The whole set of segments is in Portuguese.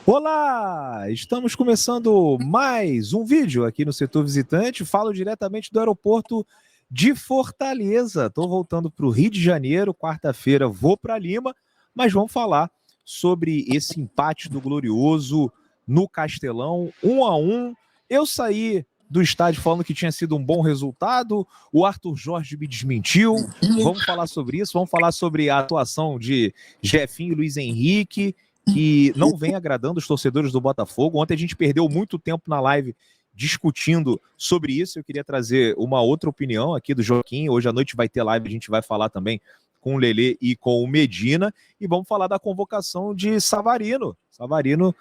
Olá! Estamos começando mais um vídeo aqui no Setor Visitante. Falo diretamente do aeroporto de Fortaleza. Estou voltando para o Rio de Janeiro. Quarta-feira vou para Lima, mas vamos falar sobre esse empate do Glorioso no Castelão, 1-1. Eu saí do estádio falando que tinha sido um bom resultado. O Arthur Jorge me desmentiu. Vamos falar sobre isso. Vamos falar sobre a atuação de Jefinho e Luiz Henrique, que não vem agradando os torcedores do Botafogo. Ontem a gente perdeu muito tempo na live discutindo sobre isso. Eu queria trazer uma outra opinião aqui do Joaquim. Hoje à noite vai ter live, a gente vai falar também com o Lelê e com o Medina. E vamos falar da convocação de Savarino. Savarino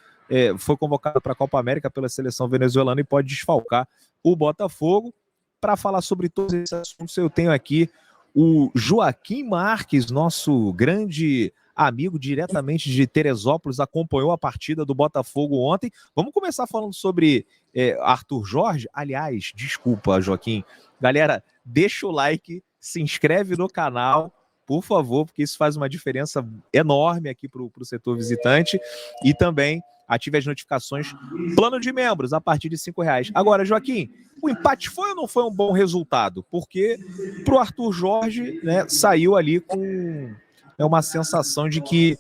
foi convocado para a Copa América pela seleção venezuelana e pode desfalcar o Botafogo. Para falar sobre todos esses assuntos, eu tenho aqui o Joaquim Marques, nosso grande amigo diretamente de Teresópolis, acompanhou a partida do Botafogo ontem. Vamos começar falando sobre Arthur Jorge. Aliás, desculpa, Joaquim. Galera, deixa o like, se inscreve no canal, por favor, porque isso faz uma diferença enorme aqui para o setor visitante. E também ative as notificações. Plano de membros a partir de R$5. Agora, Joaquim, o empate foi ou não foi um bom resultado? Porque para o Arthur Jorge, né, saiu ali com uma sensação de que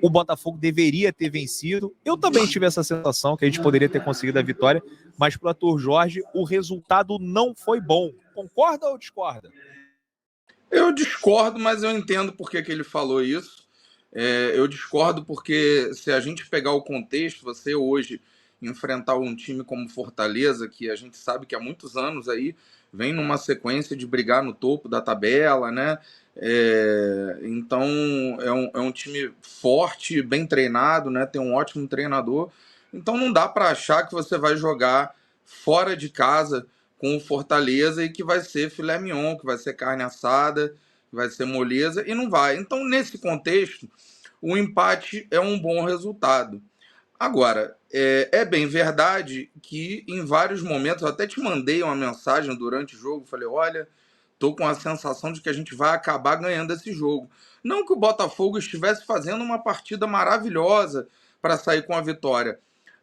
o Botafogo deveria ter vencido. Eu também tive essa sensação que a gente poderia ter conseguido a vitória, mas para o Arthur Jorge o resultado não foi bom. Concorda ou discorda? Eu discordo, mas eu entendo por que ele falou isso. Eu discordo porque se a gente pegar o contexto, você hoje enfrentar um time como Fortaleza, que a gente sabe que há muitos anos aí vem numa sequência de brigar no topo da tabela, né? Então é um time forte, bem treinado, né? Tem um ótimo treinador. Então não dá para achar que você vai jogar fora de casa com o Fortaleza e que vai ser filé mignon, que vai ser carne assada, que vai ser moleza, e não vai. Então, nesse contexto, o empate é um bom resultado. Agora, é bem verdade que em vários momentos, eu até te mandei uma mensagem durante o jogo, falei, olha, tô com a sensação de que a gente vai acabar ganhando esse jogo. Não que o Botafogo estivesse fazendo uma partida maravilhosa para sair com a vitória,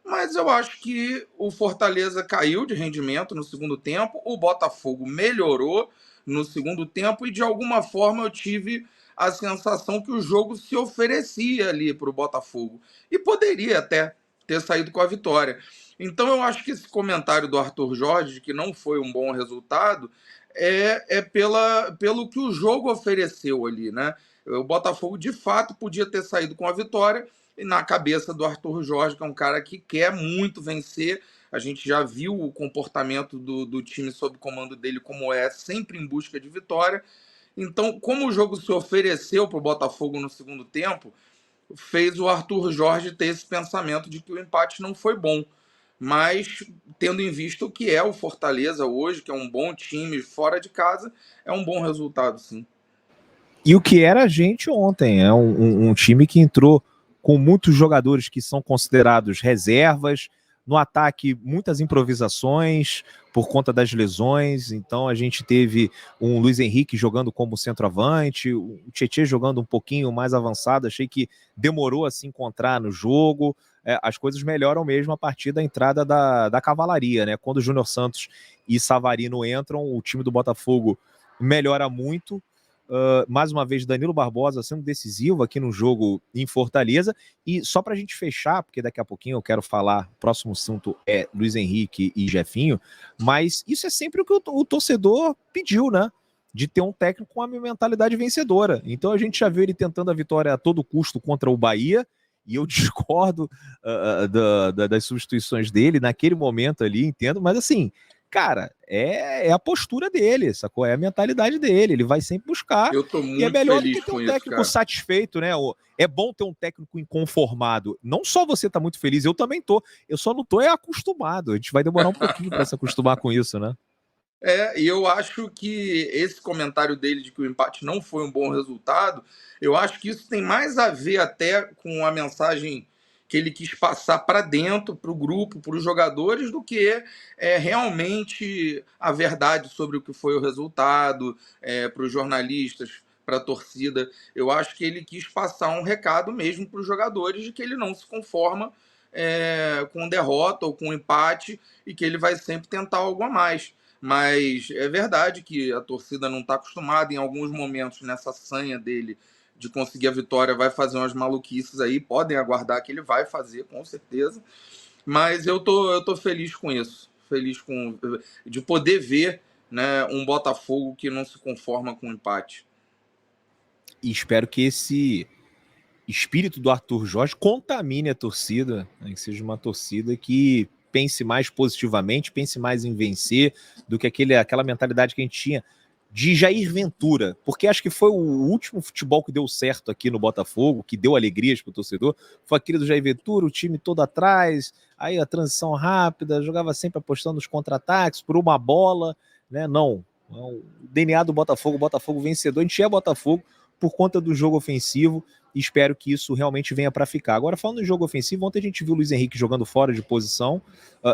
mas eu acho que o Fortaleza caiu de rendimento no segundo tempo, o Botafogo melhorou no segundo tempo e de alguma forma eu tive a sensação que o jogo se oferecia ali para o Botafogo e poderia até ter saído com a vitória. Então eu acho que esse comentário do Arthur Jorge, de que não foi um bom resultado, pelo que o jogo ofereceu ali, né? O Botafogo de fato podia ter saído com a vitória, e na cabeça do Arthur Jorge, que é um cara que quer muito vencer. A gente já viu o comportamento do time sob comando dele, como é, sempre em busca de vitória. Então, como o jogo se ofereceu para o Botafogo no segundo tempo, fez o Arthur Jorge ter esse pensamento de que o empate não foi bom. Mas, tendo em vista o que é o Fortaleza hoje, que é um bom time fora de casa, é um bom resultado, sim. E o que era a gente ontem, é um time que entrou com muitos jogadores que são considerados reservas, no ataque muitas improvisações por conta das lesões, então a gente teve um Luiz Henrique jogando como centroavante, o Tietê jogando um pouquinho mais avançado, achei que demorou a se encontrar no jogo. As coisas melhoram mesmo a partir da entrada da cavalaria, né? Quando o Júnior Santos e Savarino entram, o time do Botafogo melhora muito. Mais uma vez, Danilo Barbosa sendo decisivo aqui no jogo em Fortaleza. E só para a gente fechar, porque daqui a pouquinho eu quero falar, o próximo assunto é Luiz Henrique e Jefinho, mas isso é sempre o que o torcedor pediu, né? De ter um técnico com uma mentalidade vencedora. Então a gente já viu ele tentando a vitória a todo custo contra o Bahia, e eu discordo das substituições dele naquele momento ali, entendo, mas assim, cara, é a postura dele, sacou? É a mentalidade dele, ele vai sempre buscar. Eu tô E é muito melhor do que feliz ter um com isso, técnico cara. satisfeito, né? É bom ter um técnico inconformado. Não só você tá muito feliz, eu também tô. Eu só não tô acostumado. A gente vai demorar um pouquinho para se acostumar com isso, né? E eu acho que esse comentário dele de que o empate não foi um bom resultado, eu acho que isso tem mais a ver até com a mensagem que ele quis passar para dentro, para o grupo, para os jogadores, do que realmente a verdade sobre o que foi o resultado, para os jornalistas para a torcida. Eu acho que ele quis passar um recado mesmo para os jogadores de que ele não se conforma com derrota ou com empate e que ele vai sempre tentar algo a mais. Mas é verdade que a torcida não está acostumada, em alguns momentos, nessa sanha dele de conseguir a vitória, vai fazer umas maluquices aí, podem aguardar que ele vai fazer, com certeza. Mas eu tô feliz com isso, feliz de poder ver, né, um Botafogo que não se conforma com o empate. E espero que esse espírito do Arthur Jorge contamine a torcida, né, que seja uma torcida que pense mais positivamente, pense mais em vencer do que aquela mentalidade que a gente tinha de Jair Ventura, porque acho que foi o último futebol que deu certo aqui no Botafogo, que deu alegrias para o torcedor, foi aquele do Jair Ventura, o time todo atrás, aí a transição rápida, jogava sempre apostando nos contra-ataques, por uma bola, né? Não, o DNA do Botafogo, o Botafogo vencedor, a gente é Botafogo por conta do jogo ofensivo, e espero que isso realmente venha para ficar. Agora, falando em jogo ofensivo, ontem a gente viu o Luiz Henrique jogando fora de posição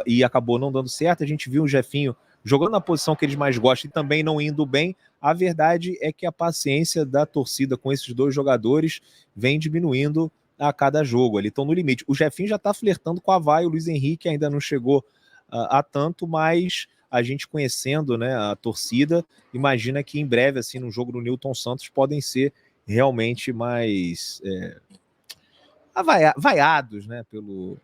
e acabou não dando certo, a gente viu o Jefinho jogando na posição que eles mais gostam e também não indo bem. A verdade é que a paciência da torcida com esses dois jogadores vem diminuindo a cada jogo. Eles estão no limite. O Jefinho já está flertando com a Vai, o Luiz Henrique ainda não chegou a tanto, mas a gente conhecendo, né, a torcida, imagina que em breve, assim, no jogo do Newton Santos, podem ser realmente mais vaiados, né, pelo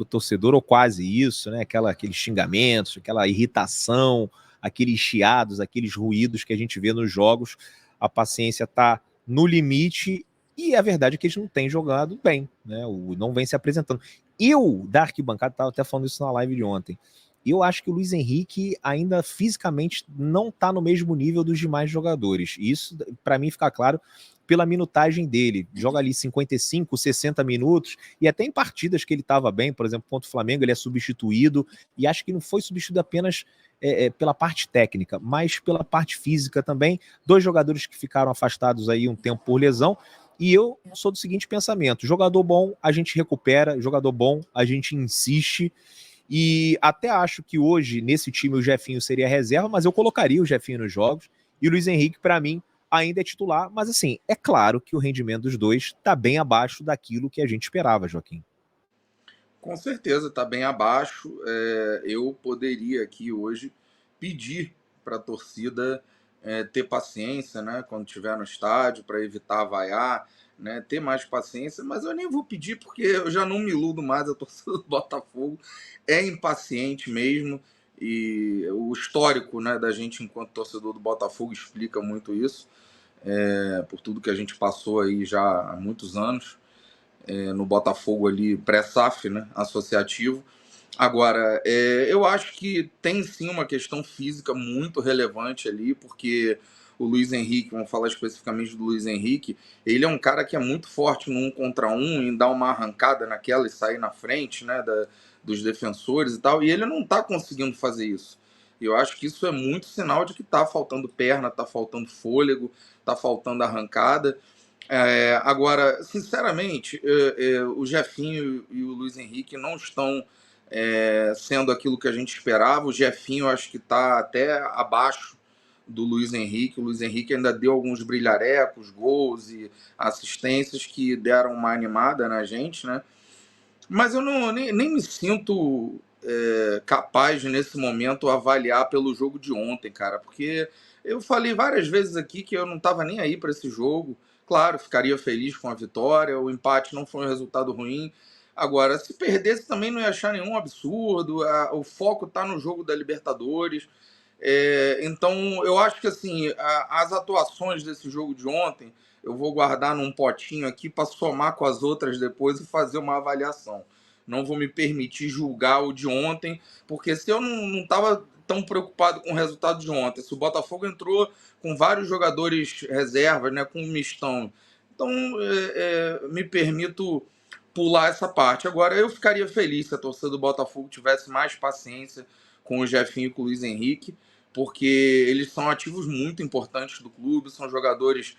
torcedor, ou quase isso, né, aqueles xingamentos, aquela irritação, aqueles chiados, aqueles ruídos que a gente vê nos jogos. A paciência está no limite e a verdade é que eles não têm jogado bem, né, não vem se apresentando. Eu, da arquibancada, estava até falando isso na live de ontem, eu acho que o Luiz Henrique ainda fisicamente não está no mesmo nível dos demais jogadores. Isso, para mim, fica claro pela minutagem dele. Joga ali 55, 60 minutos, e até em partidas que ele estava bem, por exemplo, contra o Flamengo, ele é substituído, e acho que não foi substituído apenas pela parte técnica, mas pela parte física também. Dois jogadores que ficaram afastados aí um tempo por lesão, e eu sou do seguinte pensamento: jogador bom, a gente recupera, jogador bom, a gente insiste, e até acho que hoje, nesse time, o Jefinho seria reserva, mas eu colocaria o Jefinho nos jogos. E o Luiz Henrique, para mim, ainda é titular. Mas, assim, é claro que o rendimento dos dois está bem abaixo daquilo que a gente esperava, Joaquim. Com certeza, está bem abaixo. Eu poderia aqui hoje pedir para a torcida ter paciência, né, quando estiver no estádio, para evitar vaiar, né, ter mais paciência, mas eu nem vou pedir porque eu já não me iludo mais. A torcida do Botafogo é impaciente mesmo, e o histórico, né, da gente enquanto torcedor do Botafogo explica muito isso, por tudo que a gente passou aí já há muitos anos no Botafogo ali pré-SAF, né, associativo. Agora, eu acho que tem sim uma questão física muito relevante ali, porque o Luiz Henrique, vamos falar especificamente do Luiz Henrique, ele é um cara que é muito forte no 1 contra 1, em dar uma arrancada naquela e sair na frente, né, dos defensores e tal, e ele não está conseguindo fazer isso. E eu acho que isso é muito sinal de que está faltando perna, está faltando fôlego, está faltando arrancada. Agora, sinceramente, o Jefinho e o Luiz Henrique não estão sendo aquilo que a gente esperava. O Jefinho acho que está até abaixo do Luiz Henrique. O Luiz Henrique ainda deu alguns brilharecos, gols e assistências que deram uma animada na gente, né? Mas eu nem me sinto capaz de, nesse momento, avaliar pelo jogo de ontem, cara, porque eu falei várias vezes aqui que eu não estava nem aí para esse jogo. Claro, ficaria feliz com a vitória, o empate não foi um resultado ruim. Agora, se perdesse também não ia achar nenhum absurdo, o foco está no jogo da Libertadores. Então, eu acho que assim, as atuações desse jogo de ontem eu vou guardar num potinho aqui para somar com as outras depois e fazer uma avaliação. Não vou me permitir julgar o de ontem, porque se eu não estava tão preocupado com o resultado de ontem, se o Botafogo entrou com vários jogadores reservas, né, com um mistão, então me permito pular essa parte. Agora, eu ficaria feliz se a torcida do Botafogo tivesse mais paciência com o Jefinho e com o Luiz Henrique, porque eles são ativos muito importantes do clube, são jogadores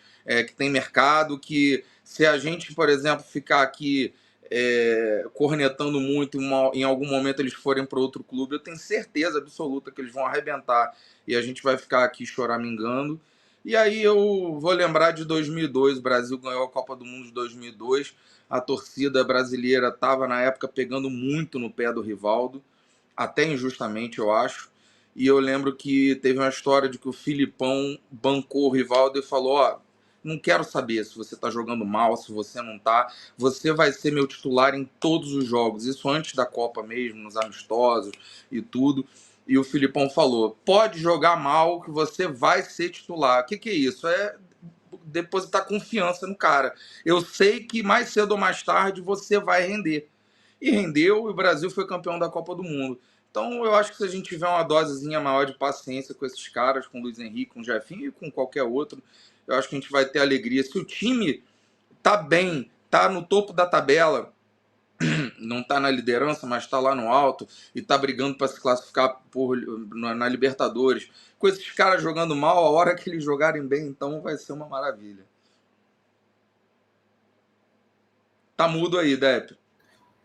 que têm mercado, que se a gente, por exemplo, ficar aqui cornetando muito, em algum momento eles forem para outro clube, eu tenho certeza absoluta que eles vão arrebentar e a gente vai ficar aqui choramingando. E aí eu vou lembrar de 2002, o Brasil ganhou a Copa do Mundo de 2002, a torcida brasileira estava na época pegando muito no pé do Rivaldo, até injustamente, eu acho. E eu lembro que teve uma história de que o Filipão bancou o Rivaldo e falou: ó, não quero saber se você tá jogando mal, se você não tá. Você vai ser meu titular em todos os jogos. Isso antes da Copa mesmo, nos amistosos e tudo. E o Filipão falou: pode jogar mal que você vai ser titular. O que é isso? É depositar confiança no cara. Eu sei que mais cedo ou mais tarde você vai render. E rendeu, e o Brasil foi campeão da Copa do Mundo. Então eu acho que se a gente tiver uma dosezinha maior de paciência com esses caras, com o Luiz Henrique, com o Jefinho e com qualquer outro, eu acho que a gente vai ter alegria. Se o time tá bem, tá no topo da tabela, não tá na liderança, mas tá lá no alto e tá brigando para se classificar na Libertadores, com esses caras jogando mal, a hora que eles jogarem bem, então vai ser uma maravilha. Tá mudo aí, Depp.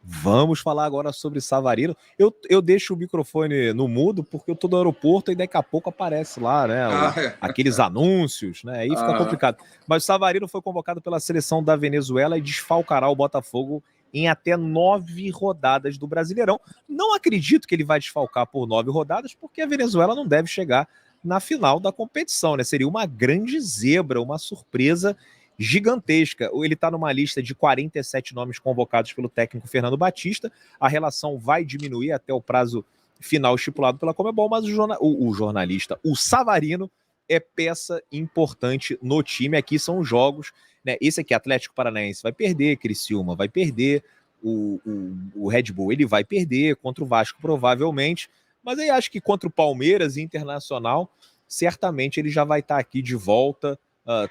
Vamos falar agora sobre Savarino. Eu deixo o microfone no mudo porque eu tô no aeroporto e daqui a pouco aparece lá, né, aqueles anúncios, né, aí fica complicado. Mas o Savarino foi convocado pela seleção da Venezuela e desfalcará o Botafogo em até 9 rodadas do Brasileirão. Não acredito que ele vai desfalcar por 9 rodadas, porque a Venezuela não deve chegar na final da competição, né? Seria uma grande zebra, uma surpresa gigantesca. Ele está numa lista de 47 nomes convocados pelo técnico Fernando Batista. A relação vai diminuir até o prazo final estipulado pela Conmebol, mas o jornalista, o Savarino, é peça importante no time. Aqui são os jogos, né? Esse aqui, Atlético Paranaense, vai perder, Criciúma vai perder, o Red Bull ele vai perder, contra o Vasco provavelmente, mas aí acho que contra o Palmeiras e Internacional, certamente ele já vai estar aqui de volta.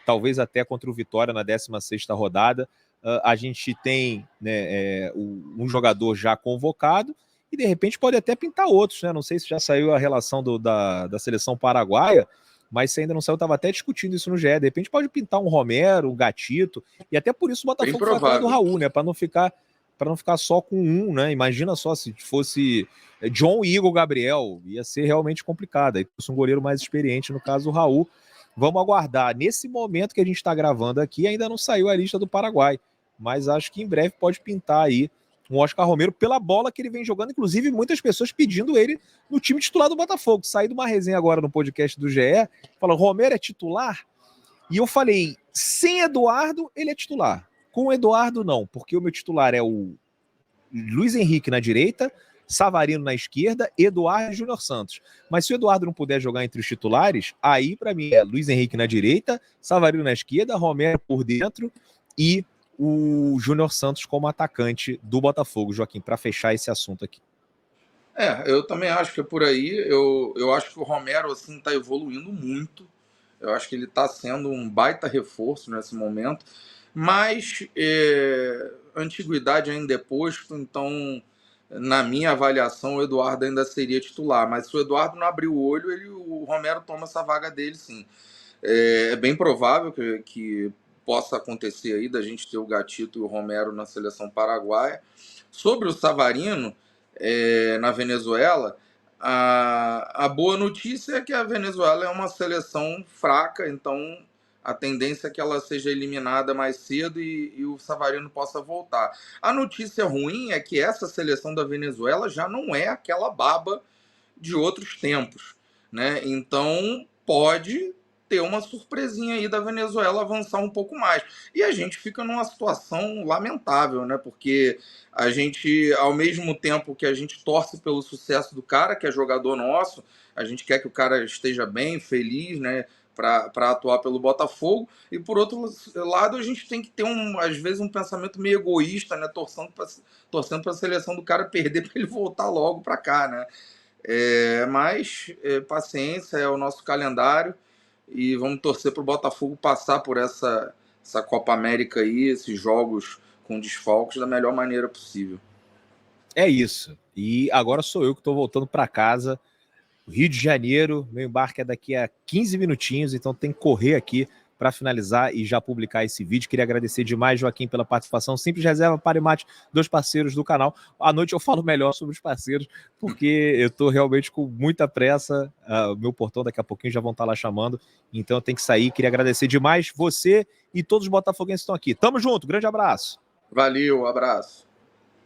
Talvez até contra o Vitória na 16ª rodada. A gente tem, né, um jogador já convocado e de repente pode até pintar outros, né? Não sei se já saiu a relação da seleção paraguaia, mas se ainda não saiu, eu estava até discutindo isso no GE. De repente pode pintar um Romero, um Gatito, e até por isso o Botafogo foi atrás do Raul, né? Para não ficar só com um, né? Imagina só se fosse John, Igor, Gabriel, ia ser realmente complicado. Aí fosse um goleiro mais experiente, no caso o Raul. Vamos aguardar. Nesse momento que a gente está gravando aqui, ainda não saiu a lista do Paraguai, mas acho que em breve pode pintar aí um Oscar Romero pela bola que ele vem jogando, inclusive muitas pessoas pedindo ele no time titular do Botafogo. Saí de uma resenha agora no podcast do GE, falando, Romero é titular? E eu falei, sem Eduardo, ele é titular. Com o Eduardo, não, porque o meu titular é o Luiz Henrique na direita, Savarino na esquerda, Eduardo e Júnior Santos. Mas se o Eduardo não puder jogar entre os titulares, aí para mim é Luiz Henrique na direita, Savarino na esquerda, Romero por dentro e o Júnior Santos como atacante do Botafogo, Joaquim, para fechar esse assunto aqui. Eu também acho que é por aí. Eu acho que o Romero assim está evoluindo muito. Eu acho que ele está sendo um baita reforço nesse momento. Mas antiguidade ainda é posto, então, na minha avaliação, o Eduardo ainda seria titular. Mas se o Eduardo não abrir o olho, o Romero toma essa vaga dele, sim. É bem provável que possa acontecer aí da gente ter o Gatito e o Romero na seleção paraguaia. Sobre o Savarino, na Venezuela, a boa notícia é que a Venezuela é uma seleção fraca, então a tendência é que ela seja eliminada mais cedo e o Savarino possa voltar. A notícia ruim é que essa seleção da Venezuela já não é aquela baba de outros tempos, né? Então pode ter uma surpresinha aí da Venezuela avançar um pouco mais. E a gente fica numa situação lamentável, né? Porque a gente, ao mesmo tempo que a gente torce pelo sucesso do cara, que é jogador nosso, a gente quer que o cara esteja bem, feliz, né? Para atuar pelo Botafogo, e por outro lado a gente tem que ter às vezes um pensamento meio egoísta, né, torcendo para a seleção do cara perder para ele voltar logo para cá, né? Mas paciência, é o nosso calendário e vamos torcer para o Botafogo passar por essa Copa América aí, esses jogos com desfalques da melhor maneira possível. É isso. E agora sou eu que estou voltando para casa, Rio de Janeiro. Meu embarque é daqui a 15 minutinhos, então tem que correr aqui para finalizar e já publicar esse vídeo. Queria agradecer demais, Joaquim, pela participação. Simples Reserva, Par e Mate, 2 parceiros do canal. À noite eu falo melhor sobre os parceiros, porque eu estou realmente com muita pressa. Meu portão daqui a pouquinho já vão estar lá chamando, então eu tenho que sair. Queria agradecer demais você e todos os botafoguenses que estão aqui. Tamo junto, grande abraço. Valeu, abraço.